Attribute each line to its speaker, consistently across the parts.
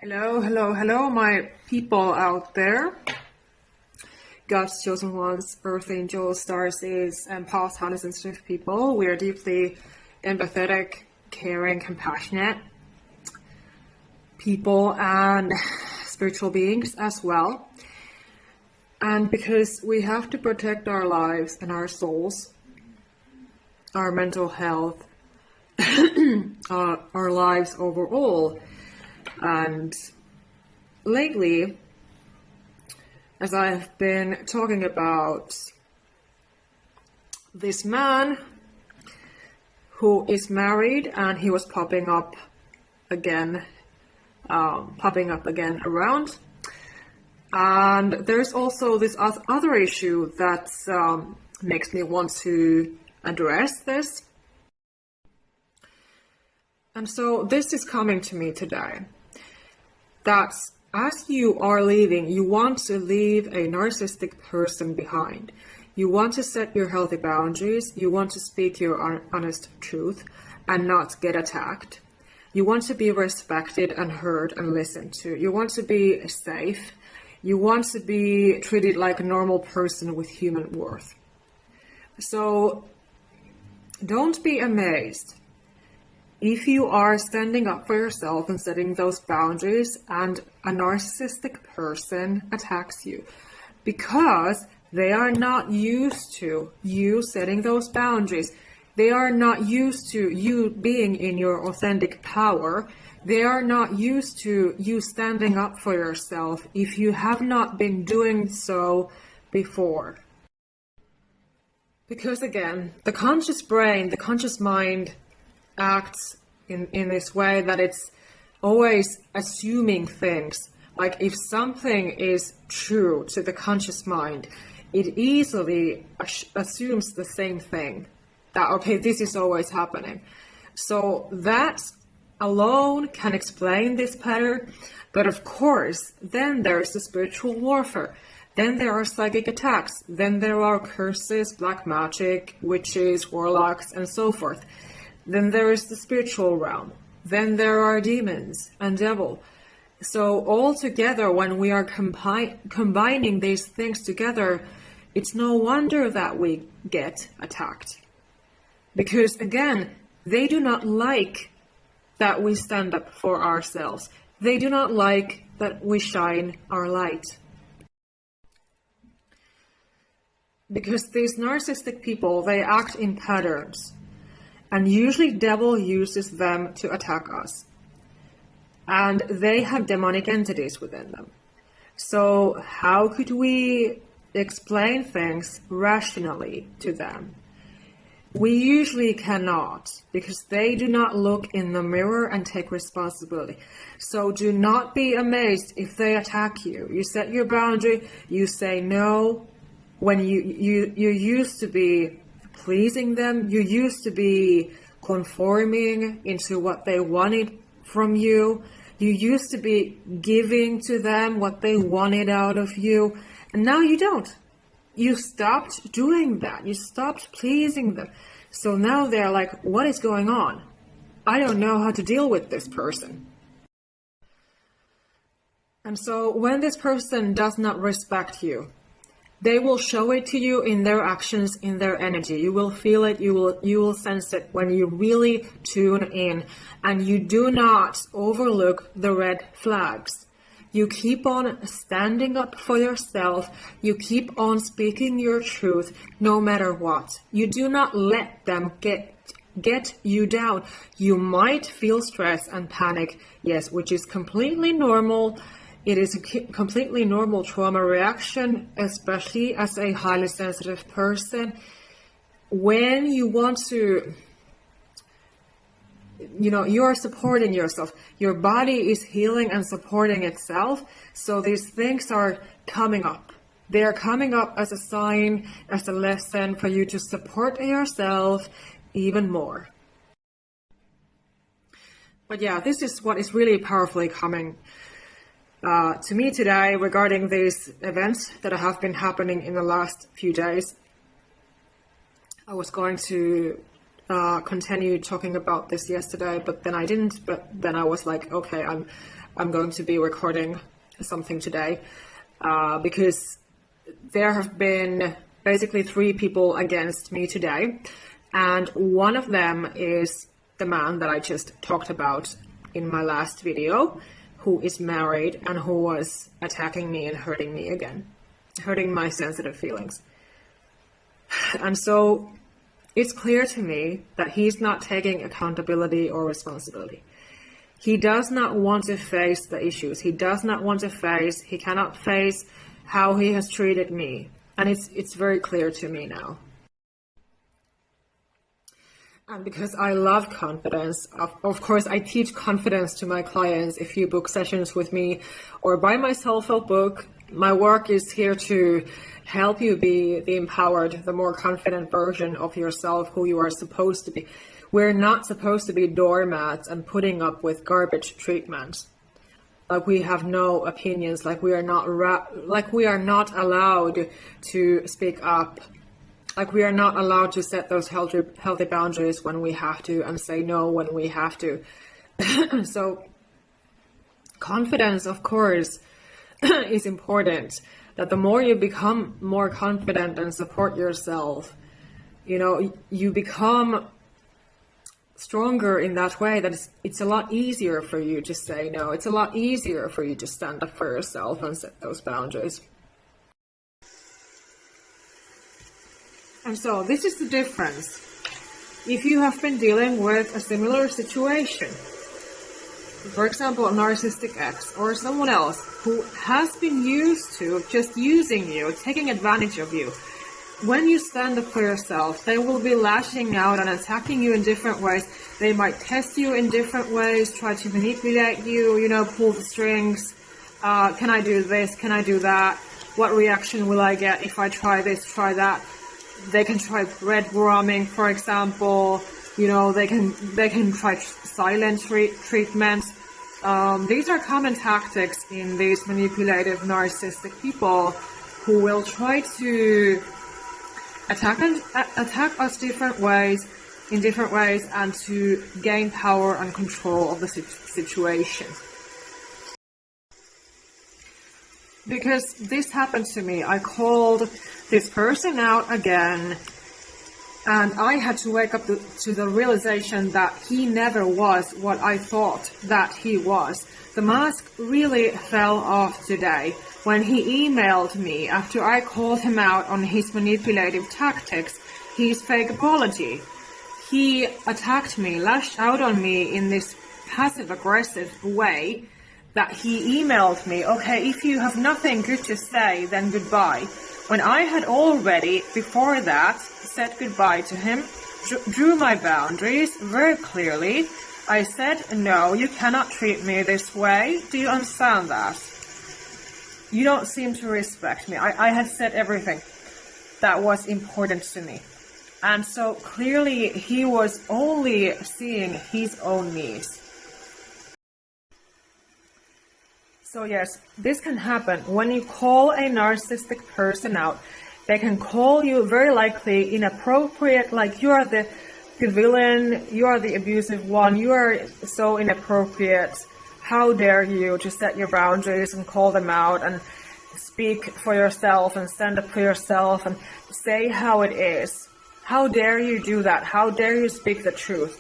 Speaker 1: Hello, hello, hello, my people out there. God's chosen ones, earth angels, starseeds, empaths, highly sensitive people. We are deeply empathetic, caring, compassionate people and spiritual beings as well. And because we have to protect our lives and our souls, our mental health, our lives overall. And lately, as I've been talking about this man who is married and he was popping up again around. And there's also this other issue that makes me want to address this. And so this is coming to me today, that as you are leaving, you want to leave a narcissistic person behind. You want to set your healthy boundaries. You want to speak your honest truth and not get attacked. You want to be respected and heard and listened to. You want to be safe. You want to be treated like a normal person with human worth. So don't be amazed if you are standing up for yourself and setting those boundaries and a narcissistic person attacks you, because they are not used to you setting those boundaries. They are not used to you being in your authentic power. They are not used to you standing up for yourself if you have not been doing so before. Because again, the conscious brain, the conscious mind acts in this way that it's always assuming things. Like if something is true to the conscious mind, it easily assumes the same thing. That, okay, this is always happening. So that alone can explain this pattern. But of course, then there's the spiritual warfare. Then there are psychic attacks. Then there are curses, black magic, witches, warlocks, and so forth. Then there is the spiritual realm. Then there are demons and devil. So all together, when we are combining these things together, it's no wonder that we get attacked. Because again, they do not like that we stand up for ourselves. They do not like that we shine our light. Because these narcissistic people, they act in patterns. And usually devil uses them to attack us. And they have demonic entities within them. So how could we explain things rationally to them? We usually cannot, because they do not look in the mirror and take responsibility. So do not be amazed if they attack you. You set your boundary, you say no. When you used to be pleasing them, you used to be conforming into what they wanted from you. You used to be giving to them what they wanted out of you. And now you don't. You stopped doing that. You stopped pleasing them. So now they're like, what is going on? I don't know how to deal with this person. And so when this person does not respect you, they will show it to you in their actions, in their energy. You will feel it, you will sense it when you really tune in, and you do not overlook the red flags. You keep on standing up for yourself. You keep on speaking your truth no matter what. You do not let them get you down. You might feel stress and panic, yes, which is completely normal. It is a completely normal trauma reaction, especially as a highly sensitive person. When you want to, you are supporting yourself. Your body is healing and supporting itself. So these things are coming up. They are coming up as a sign, as a lesson for you to support yourself even more. But yeah, this is what is really powerfully coming to me today regarding these events that have been happening in the last few days. I was going to continue talking about this yesterday, but then I didn't. But then I was like, okay, I'm going to be recording something today, because there have been basically 3 people against me today, and one of them is the man that I just talked about in my last video, who is married and who was attacking me and hurting me again, hurting my sensitive feelings. And so it's clear to me that he's not taking accountability or responsibility. He does not want to face the issues. He cannot face how he has treated me. And it's very clear to me now. And because I love confidence, of course, I teach confidence to my clients. If you book sessions with me or buy my self-help book, my work is here to help you be the empowered, the more confident version of yourself, who you are supposed to be. We're not supposed to be doormats and putting up with garbage treatment. Like we have no opinions, like we are not allowed to speak up. Like we are not allowed to set those healthy boundaries when we have to and say no when we have to. So confidence, of course, is important. That the more you become more confident and support yourself, you become stronger in that way, that it's a lot easier for you to say no. It's a lot easier for you to stand up for yourself and set those boundaries. And so this is the difference. If you have been dealing with a similar situation, for example, a narcissistic ex or someone else who has been used to just using you, taking advantage of you, when you stand up for yourself, they will be lashing out and attacking you in different ways. They might test you in different ways, try to manipulate you, pull the strings. Can I do this? Can I do that? What reaction will I get if I try this, try that? They can try breadcrumbing, for example. They can try silent treatment. These are common tactics in these manipulative narcissistic people who will try to attack us in different ways, and to gain power and control of the situation. Because this happened to me. I called this person out again, and I had to wake up to the realization that he never was what I thought that he was. The mask really fell off today when he emailed me after I called him out on his manipulative tactics, his fake apology. He attacked me, lashed out on me in this passive-aggressive way that he emailed me, okay, if you have nothing good to say, then goodbye. When I had already, before that, said goodbye to him, drew my boundaries very clearly. I said, no, you cannot treat me this way. Do you understand that? You don't seem to respect me. I had said everything that was important to me. And so clearly he was only seeing his own needs. So yes, this can happen. When you call a narcissistic person out, they can call you very likely inappropriate, like you are the villain, you are the abusive one, you are so inappropriate. How dare you to set your boundaries and call them out and speak for yourself and stand up for yourself and say how it is. How dare you do that? How dare you speak the truth?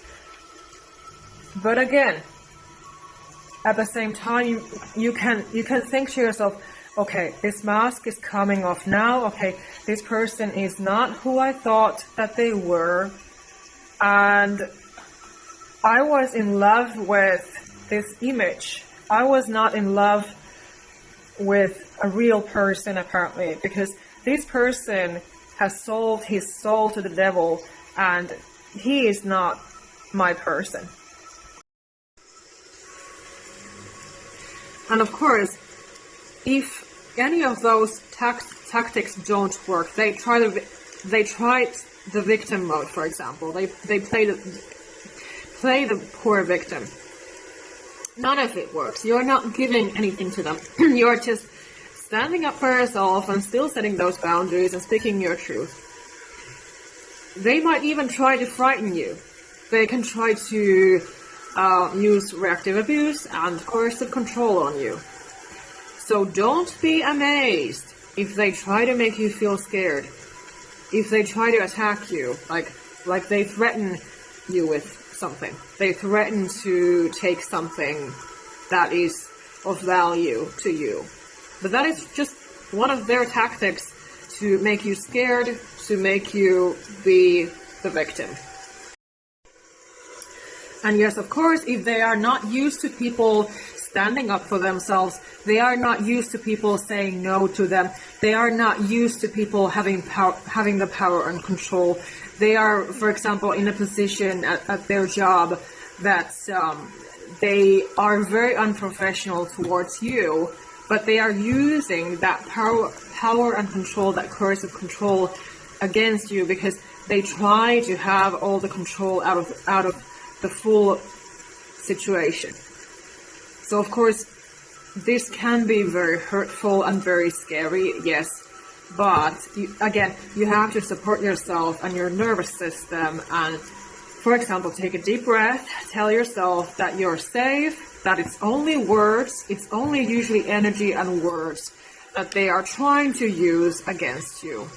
Speaker 1: But again, at the same time, you can think to yourself, okay, this mask is coming off now. Okay, this person is not who I thought that they were. And I was in love with this image. I was not in love with a real person, apparently, because this person has sold his soul to the devil, and he is not my person. And of course, if any of those tactics don't work, they tried the victim mode, for example. They play the poor victim. None of it works. You're not giving anything to them. You're just standing up for yourself and still setting those boundaries and speaking your truth. They might even try to frighten you. They can try to use reactive abuse and coercive control on you. So don't be amazed if they try to make you feel scared, if they try to attack you, like they threaten you with something. They threaten to take something that is of value to you. But that is just one of their tactics to make you scared, to make you be the victim. And yes, of course, if they are not used to people standing up for themselves, they are not used to people saying no to them, they are not used to people having the power and control. They are, for example, in a position at their job that they are very unprofessional towards you, but they are using that power and control, that coercive control against you, because they try to have all the control out of the full situation. So of course, this can be very hurtful and very scary, yes, but again, you have to support yourself and your nervous system, and for example, take a deep breath, tell yourself that you're safe, that it's only words, it's only usually energy and words that they are trying to use against you.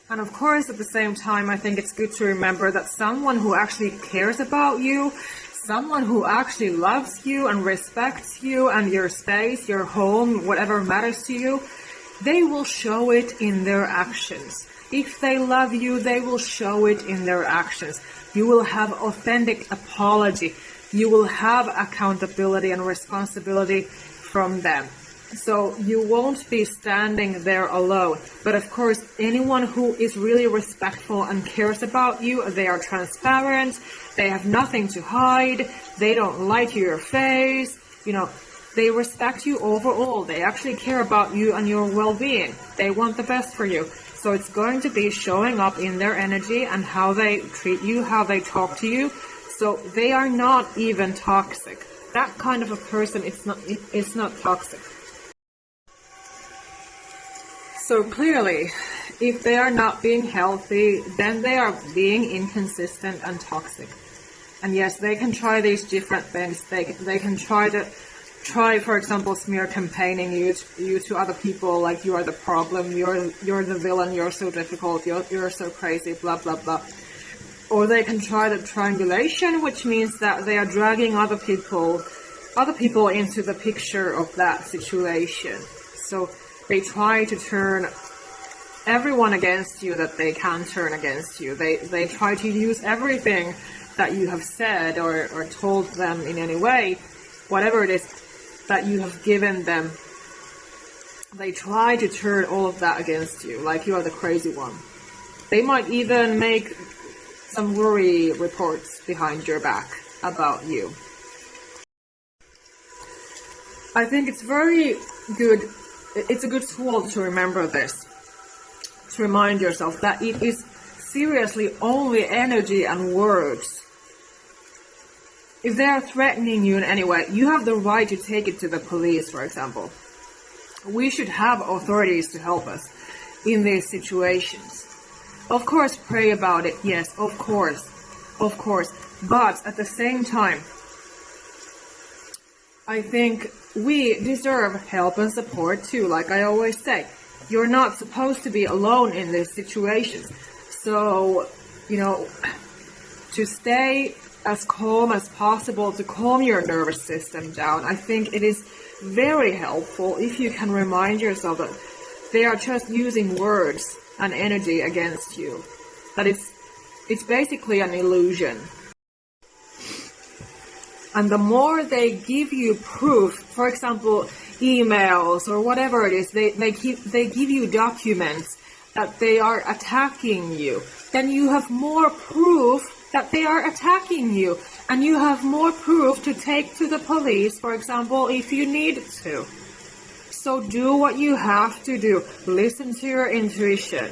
Speaker 1: And of course, at the same time, I think it's good to remember that someone who actually cares about you, someone who actually loves you and respects you and your space, your home, whatever matters to you, they will show it in their actions. If they love you, they will show it in their actions. You will have authentic apology. You will have accountability and responsibility from them. So you won't be standing there alone. But of course, anyone who is really respectful and cares about you, they are transparent, they have nothing to hide, they don't lie to your face, they respect you overall. They actually care about you and your well-being. They want the best for you. So it's going to be showing up in their energy and how they treat you, how they talk to you. So they are not even toxic. That kind of a person, it's not toxic. So clearly, if they are not being healthy, then they are being inconsistent and toxic. And yes, they can try these different things. They can try, for example, smear campaigning you to other people, like you are the problem, you're the villain, you're so difficult, you're so crazy, blah blah blah. Or they can try the triangulation, which means that they are dragging other people into the picture of that situation. So they try to turn everyone against you that they can turn against you. They try to use everything that you have said or told them in any way, whatever it is that you have given them. They try to turn all of that against you, like you are the crazy one. They might even make some worry reports behind your back about you. I think it's very good. It's a good tool to remember this, to remind yourself that it is seriously only energy and words. If they are threatening you in any way, you have the right to take it to the police, for example. We should have authorities to help us in these situations. Of course, pray about it, yes, of course. But at the same time, I think we deserve help and support too, like I always say. You're not supposed to be alone in these situations. So, to stay as calm as possible, to calm your nervous system down, I think it is very helpful if you can remind yourself that they are just using words and energy against you. That it's basically an illusion. And the more they give you proof, for example, emails or whatever it is, they give you documents that they are attacking you, then you have more proof that they are attacking you. And you have more proof to take to the police, for example, if you need to. So do what you have to do. Listen to your intuition.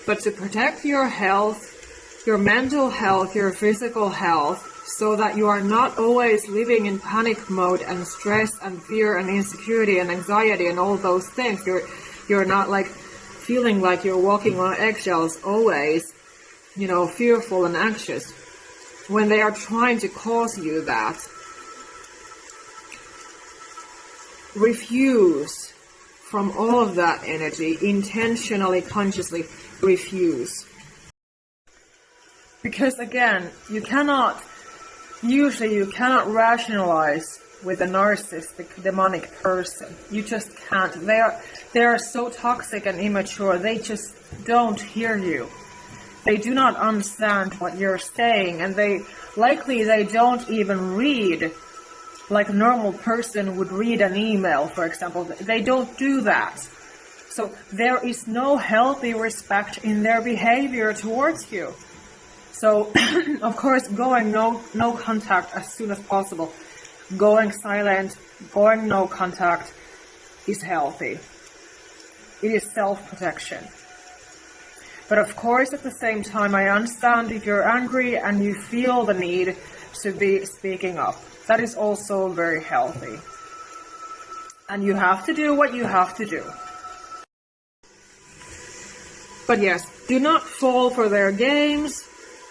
Speaker 1: But to protect your health, your mental health, your physical health, so that you are not always living in panic mode and stress and fear and insecurity and anxiety and all those things. You're not like feeling like you're walking on eggshells always, fearful and anxious. when they are trying to cause you that, refuse from all of that energy, intentionally, consciously refuse. Because again, you cannot rationalize with a narcissistic, demonic person. You just can't. They are so toxic and immature, they just don't hear you. They do not understand what you're saying, and they don't even read like a normal person would read an email, for example. They don't do that. So there is no healthy respect in their behavior towards you. So, of course, going no contact as soon as possible, going silent, going no contact is healthy. It is self-protection. But of course, at the same time, I understand if you're angry and you feel the need to be speaking up. That is also very healthy. And you have to do what you have to do. But yes, do not fall for their games,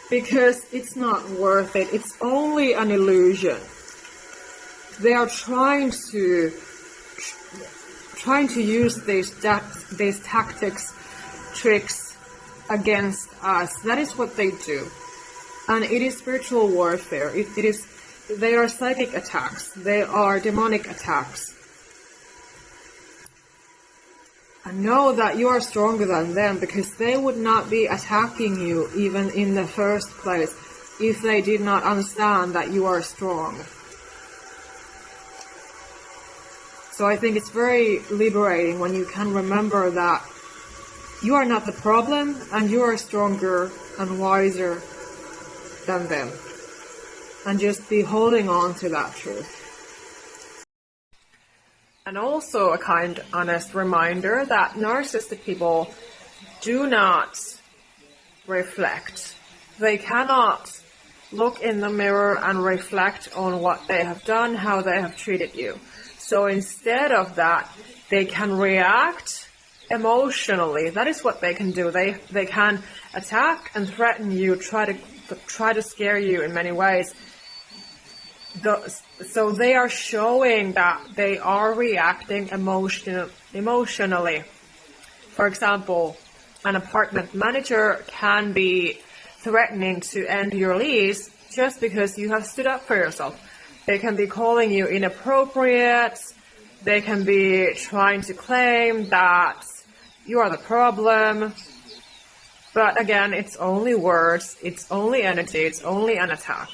Speaker 1: because it's not worth it. It's only an illusion. They are trying to use these tactics, tricks against us. That is what they do. And it is spiritual warfare. They are psychic attacks. They are demonic attacks. And know that you are stronger than them, because they would not be attacking you even in the first place if they did not understand that you are strong. So I think it's very liberating when you can remember that you are not the problem and you are stronger and wiser than them. And just be holding on to that truth. And also a kind, honest reminder that narcissistic people do not reflect. They cannot look in the mirror and reflect on what they have done, how they have treated you. So instead of that, they can react emotionally. That is what they can do. They can attack and threaten you, try to scare you in many ways. So they are showing that they are reacting emotionally. For example, an apartment manager can be threatening to end your lease just because you have stood up for yourself. They can be calling you inappropriate. They can be trying to claim that you are the problem. But again, it's only words, it's only energy, it's only an attack.